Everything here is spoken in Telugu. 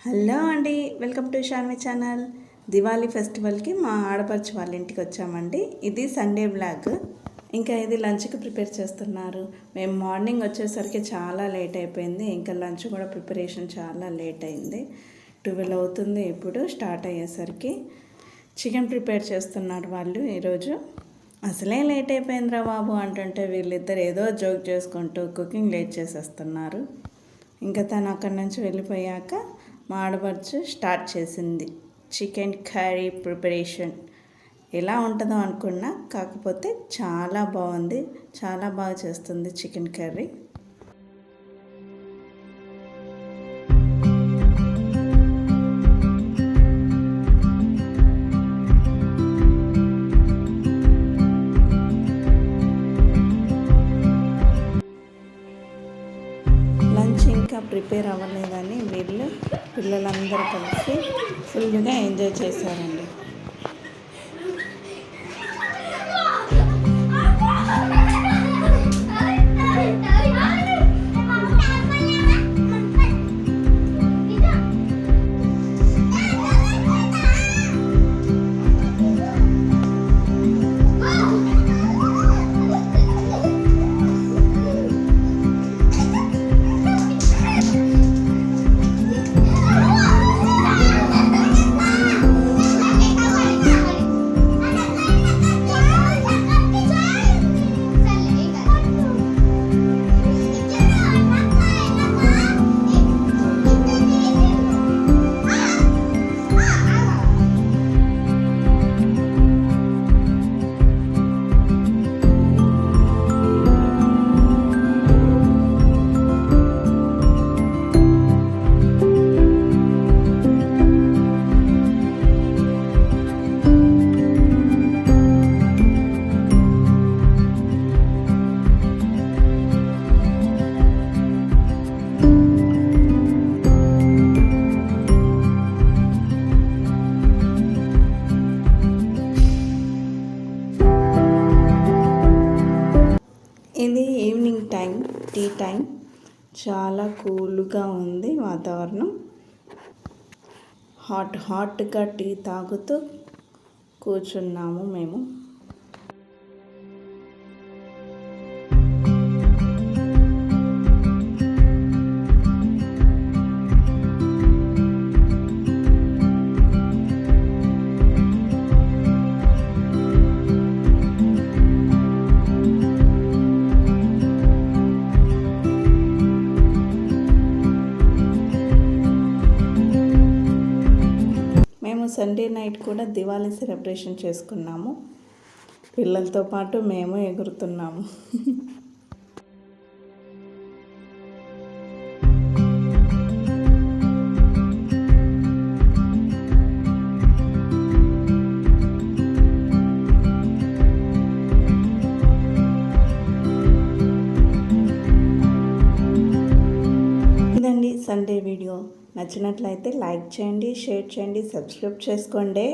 హలో అండి, welcome to Shanvi channel. Diwali ఫెస్టివల్కి మా ఆడపడుచు వాళ్ళ ఇంటికి వచ్చామండి. ఇది సండే బ్లాగ్. ఇంకా ఇది లంచ్కి ప్రిపేర్ చేస్తున్నారు. మేము మార్నింగ్ వచ్చేసరికి చాలా లేట్ అయిపోయింది. ఇంకా లంచ్ కూడా ప్రిపరేషన్ చాలా లేట్ అయింది. 12 అవుతుంది ఇప్పుడు స్టార్ట్ అయ్యేసరికి. చికెన్ ప్రిపేర్ చేస్తున్నారు వాళ్ళు ఈరోజు. అసలే లేట్ అయిపోయిందిరా బాబు అంటుంటే వీళ్ళిద్దరు ఏదో జోక్ చేసుకుంటూ కుకింగ్ లేట్ చేసేస్తున్నారు. ఇంకా తను అక్కడి నుంచి వెళ్ళిపోయాక మా ఆడపడుచు స్టార్ట్ చేసింది చికెన్ కర్రీ ప్రిపరేషన్. ఎలా ఉంటుందో అనుకున్నా, కాకపోతే చాలా బాగుంది. చాలా బాగా చేస్తుంది చికెన్ కర్రీ. లంచ్ ఇంకా ప్రిపేర్ అవ్వలేదని పిల్లలందరూ కలిసి ఫుల్గా ఎంజాయ్ చేశారండి. ఇది ఈవినింగ్ టైం, టీ టైం. చాలా కూల్గా ఉంది వాతావరణం. హాట్గా టీ తాగుతూ కూర్చున్నాము మేము. సండే నైట్ కూడా దివాళీ సెలబ్రేషన్ చేసుకున్నాము. పిల్లలతో పాటు మేము ఎగురుతున్నాము. ఇదండి సండే వీడియో. నచ్చినట్లయితే లైక్ చేయండి, షేర్ చేయండి, సబ్స్క్రైబ్ చేసుకోండి.